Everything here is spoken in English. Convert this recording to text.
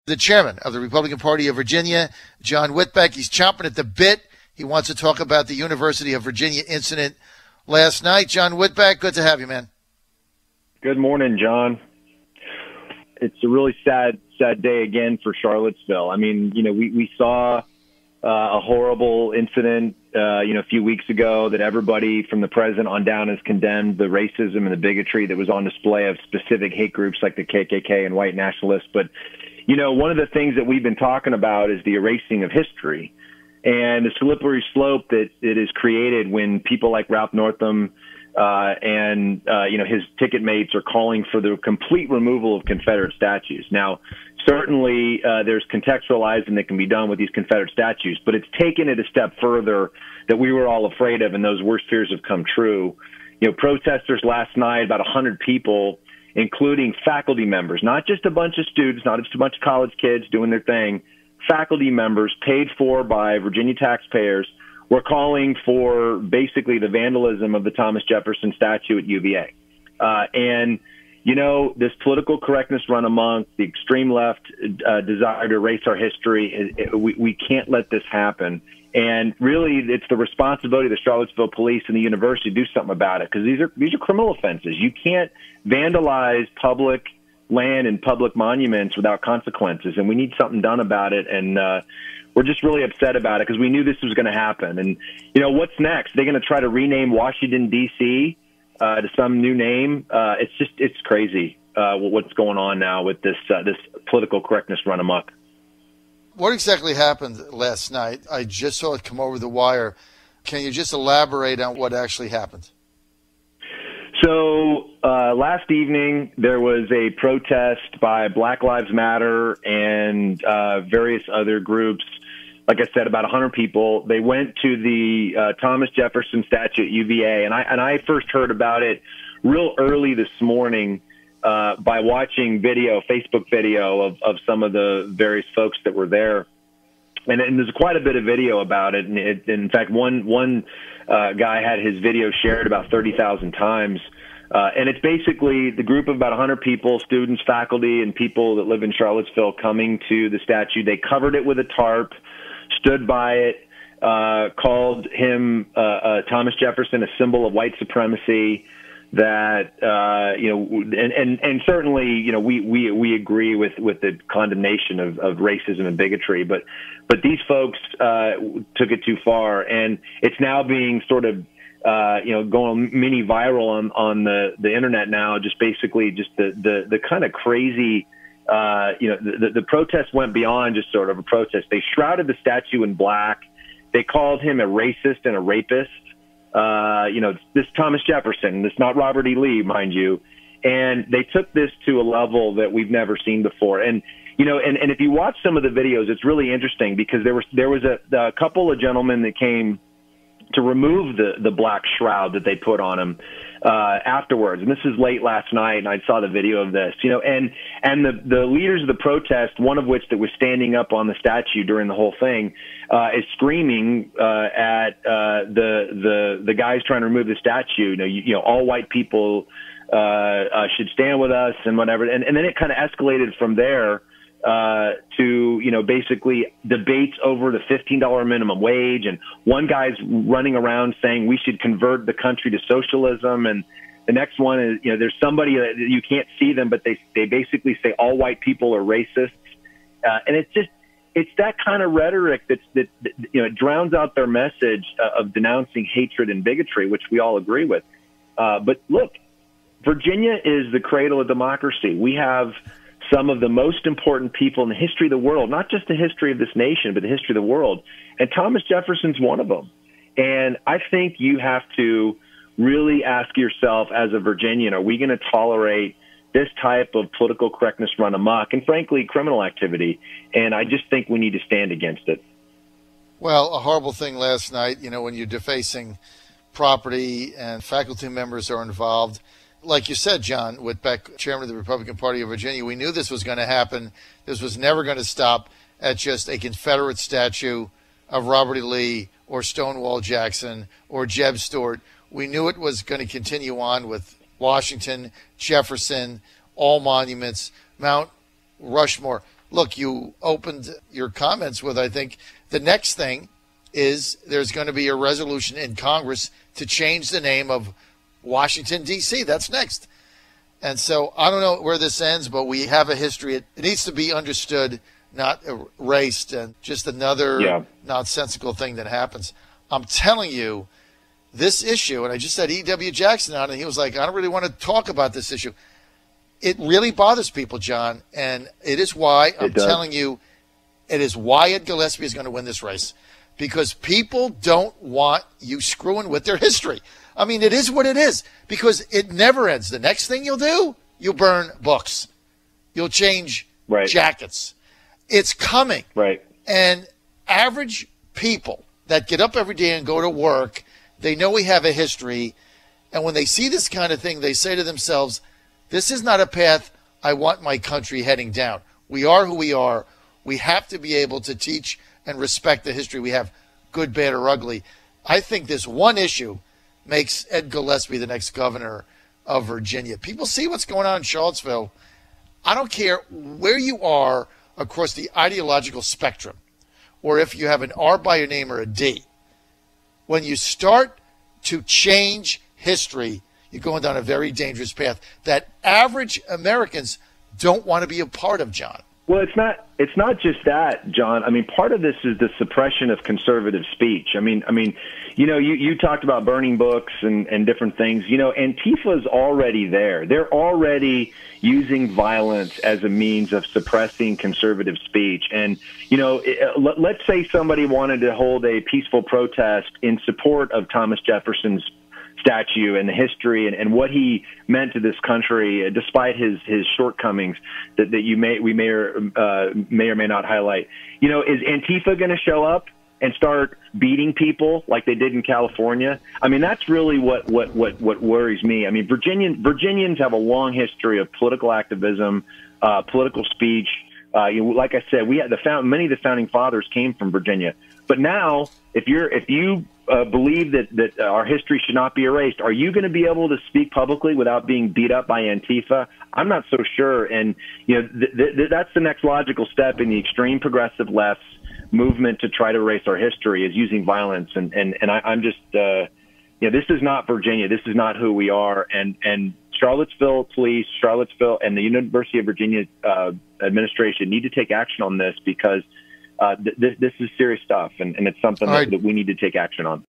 the chairman of the Republican Party of Virginia, John Whitbeck. He's chomping at the bit. He wants to talk about the University of Virginia incident last night. John Whitbeck, good to have you, man. Good morning, John. It's a really sad day again for Charlottesville. I mean, we saw a horrible incident, a few weeks ago that everybody from the president on down has condemned the racism and the bigotry that was on display of specific hate groups like the KKK and white nationalists. But, one of the things that we've been talking about is the erasing of history and the slippery slope that it is created when people like Ralph Northam and his ticket mates are calling for the complete removal of Confederate statues. Now, certainly there's contextualizing that can be done with these Confederate statues, but it's taken it a step further that we were all afraid of, and those worst fears have come true. Protesters last night, about 100 people, including faculty members, not just a bunch of students, not just a bunch of college kids doing their thing, faculty members paid for by Virginia taxpayers, were calling for basically the vandalism of the Thomas Jefferson statue at UVA. This political correctness run amok, the extreme left desire to erase our history, we can't let this happen. And really, it's the responsibility of the Charlottesville police and the university to do something about it, because these are criminal offenses. You can't vandalize public land and public monuments without consequences, and we need something done about it. And we're just really upset about it because we knew this was going to happen. And what's next? They're going to try to rename Washington D.C. To some new name. It's crazy what's going on now with this political correctness run amok. What exactly happened last night? I just saw it come over the wire. Can you just elaborate on what actually happened? So last evening, there was a protest by Black Lives Matter and various other groups. Like I said, about 100 people. They went to the Thomas Jefferson statue at UVA, and I first heard about it real early this morning by watching Facebook video of some of the various folks that were there. And there's quite a bit of video about it. And in fact, one guy had his video shared about 30,000 times. And it's basically the group of about 100 people, students, faculty, and people that live in Charlottesville coming to the statue. They covered it with a tarp, stood by it, called him Thomas Jefferson a symbol of white supremacy. That and certainly we agree with the condemnation of racism and bigotry, but these folks took it too far, and it's now being sort of going mini viral on the internet now. Just basically just the kind of crazy. The protest went beyond just sort of a protest. They shrouded the statue in black. They called him a racist and a rapist. This Thomas Jefferson, this not Robert E. Lee, mind you. And they took this to a level that we've never seen before. And, and if you watch some of the videos, it's really interesting because there was a couple of gentlemen that came to remove the black shroud that they put on him afterwards. And this is late last night, and I saw the video of this, and the leaders of the protest, one of which that was standing up on the statue during the whole thing, is screaming at the guys trying to remove the statue. All white people should stand with us and whatever. And then it kind of escalated from there to, basically debates over the $15 minimum wage. And one guy's running around saying we should convert the country to socialism. And the next one is, there's somebody that you can't see them, but they basically say all white people are racists. And it's that kind of rhetoric that it drowns out their message of denouncing hatred and bigotry, which we all agree with. But look, Virginia is the cradle of democracy. We have some of the most important people in the history of the world, not just the history of this nation, but the history of the world. And Thomas Jefferson's one of them. And I think you have to really ask yourself as a Virginian, are we going to tolerate this type of political correctness run amok and, frankly, criminal activity? And I just think we need to stand against it. Well, a horrible thing last night, when you're defacing property and faculty members are involved. Like you said, John Whitbeck, chairman of the Republican Party of Virginia, we knew this was going to happen. This was never going to stop at just a Confederate statue of Robert E. Lee or Stonewall Jackson or Jeb Stuart. We knew it was going to continue on with Washington, Jefferson, all monuments, Mount Rushmore. look, you opened your comments with, I think, the next thing is there's going to be a resolution in Congress to change the name of Washington, D.C. That's next. And so I don't know where this ends, but we have a history. It needs to be understood, not erased, and just another nonsensical thing that happens. I'm telling you, this issue, and I just had E.W. Jackson on, and he was like, I don't really want to talk about this issue. It really bothers people, John, and it is why I'm telling you, it is why Ed Gillespie is going to win this race, because people don't want you screwing with their history. I mean, it is what it is, because it never ends. The next thing you'll do, you'll burn books. You'll change jackets. It's coming. Right. And average people that get up every day and go to work, they know we have a history, and when they see this kind of thing, they say to themselves, this is not a path I want my country heading down. We are who we are. We have to be able to teach and respect the history we have, good, bad, or ugly. I think this one issue makes Ed Gillespie the next governor of Virginia. People see what's going on in Charlottesville. I don't care where you are across the ideological spectrum, or if you have an R by your name or a D. When you start to change history, you're going down a very dangerous path that average Americans don't want to be a part of, John. Well, it's not just that, John. I mean, part of this is the suppression of conservative speech. I mean, you talked about burning books and different things. Antifa's already there. They're already using violence as a means of suppressing conservative speech. And, let's say somebody wanted to hold a peaceful protest in support of Thomas Jefferson's statue and the history and what he meant to this country, despite his shortcomings that we may or may not highlight. Is Antifa going to show up and start beating people like they did in California? I mean, that's really what worries me. I mean, Virginians have a long history of political activism, political speech. Like I said, many of the founding fathers came from Virginia. But now, if you believe that our history should not be erased, are you going to be able to speak publicly without being beat up by Antifa? I'm not so sure. And that's the next logical step in the extreme progressive left's movement to try to erase our history, is using violence. And I'm just this is not Virginia. This is not who we are. And Charlottesville police, Charlottesville, and the University of Virginia administration need to take action on this, because this is serious stuff, and it's something that we need to take action on.